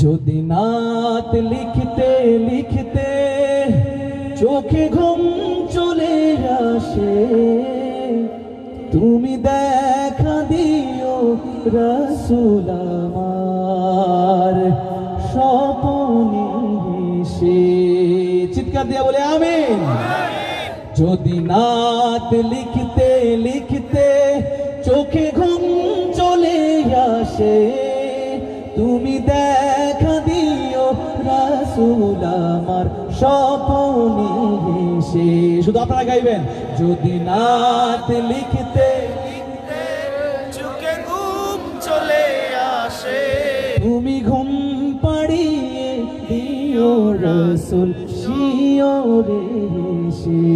যদি নাত লিখতে লিখতে চোখে ঘুম চলে আসে, তুমি দেখা দিও রাসূল আমার স্বপনে এসে। চিৎকার দিয়া বলে আমিন। যদি নাত লিখতে লিখতে চোখে ঘুম চলে আসে, তুমি দেখা দিও রাসূল আমার স্বপনে এসে। শুধু আপনারা গাইবেন, যদি নাত লিখতে লিখতে চোখে ঘুম চলে আসে, তুমি ঘুম পাড়িয়ে দিও রাসূল শিয়রে এসে।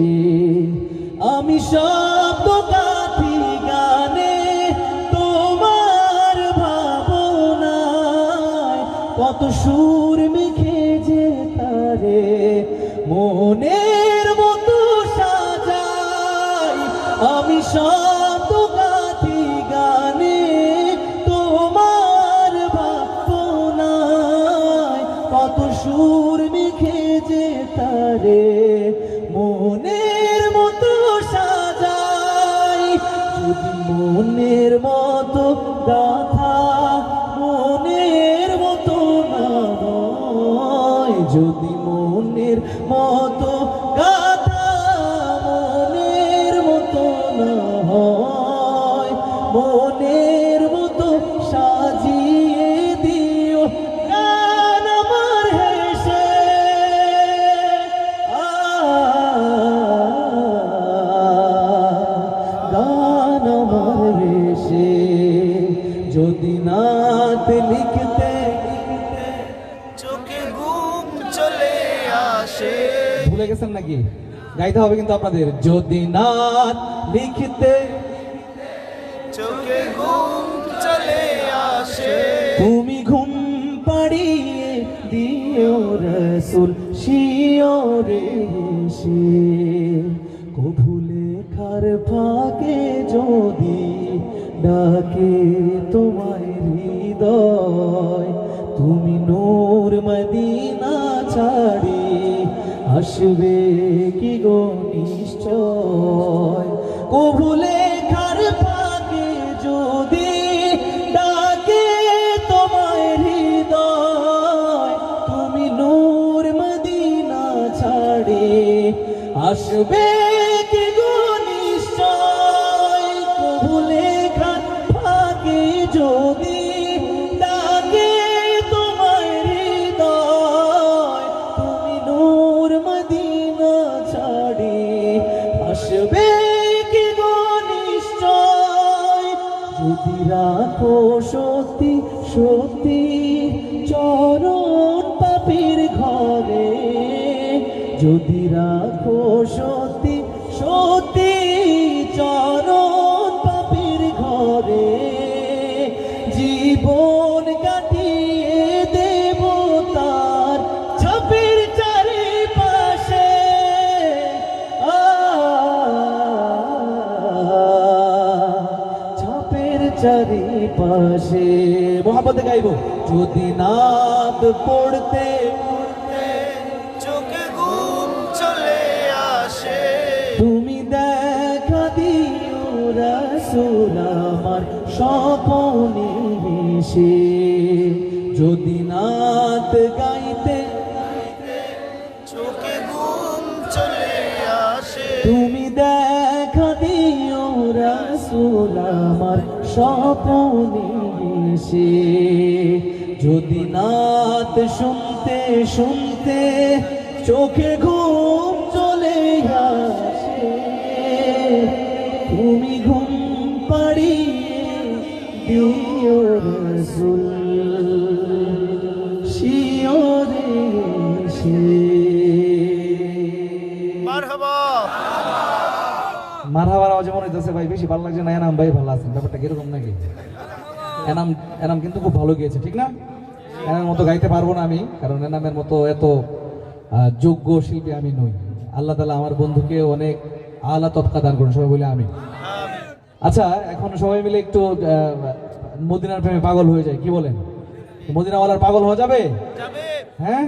আমি শব্দ গাথি গানে তোমার ভাবনায়, কত সুর মেখে যে তারে মনের মতো সাজাই। আমি শব্দ গাথি গানে তোমার ভাবনায়, কত সুর মেখে যে তারে মনের মতো সাজাই। যদি মনের মতো গাথা মনের মতো না হয়, যদি মনের মতো গাথা মনের মতো না হয়, মনের মতো সাজিয়ে দিও গান আমার হেসে। গান আমার হেসে। যদি নাত লিখতে লিখতে চোখে ঘুম চলে আসে। ভুলে গেছেন নাকি? গাইতে হবে কিন্তু আপনাদের। যদি নাত লিখতে চোখে ঘুম চলে আসে, তুমি ঘুম পাড়িয়ে দিও রাসূল শিয়রে এসে। কভু লেখার ফাঁকে যদি ডাকে তোমায় হৃদয়, তুমি নূর মদিনা ছাড়ি আসবে কি গো নিশ্চয়। কভু লেখার ফাঁকে যদি ডাকে তোমায় হৃদয়, তুমি নূর মদিনা ছাড়ি আসবে কি গো নিশ্চয়। কভু লেখার ফাঁকে যদি ডাকে তোমায় হৃদয়, তুমি নূর মদিনা ছাড়ি আসবে কি গো নিশ্চয়। যদি রাখো সত্যি সত্যি চরণ পাপীর ঘরে, যদি রাখো সত্যি সত্যি চরণ পাপীর ঘরে, জীবন কাটিয়ে দেব তার ছাপের চারিপাশে। ছাপের চারিপাশে মোহাম্মতে গাইব। যদি নাত পড়তে চোখে ঘুম চলে আসে, তুমি দেখা দিও রাসূল আমার স্বপনে এসে। যদি নাত গাইতে চোখে ঘুম চলে আসে, তুমি দেখা দিও রাসূল আমার স্বপনে এসে। যদি নাত শুনতে শুনতে চোখে ঘুম চলে আসে, তুমি ঘুম পাড়িয়ে দিও রাসূল শিয়রে এসে। মারহাবা। মারহাবার আওয়াজে মনে হইতেছে ভাই বেশি ভালো লাগছে না। এনাম ভাই ভালো আছেন, ব্যাপারটা কিরকম নাকি? এনাম এনাম কিন্তু খুব ভালো গিয়েছে, ঠিক না? এনার মতো গাইতে পারবো না আমি, কারণ এনামের মতো এত যোগ্য শিল্পী আমি নই। আল্লাহ তাআলা আমার বন্ধুকে অনেক আলা তৎকা দান করুন, সবাই বলে আমি। আচ্ছা, এখন সবাই মিলে একটু মদিনার প্রেমে পাগল হয়ে যায়, কি বলেন? মদিনাওয়ালার পাগল হওয়া যাবে? যাবে হ্যাঁ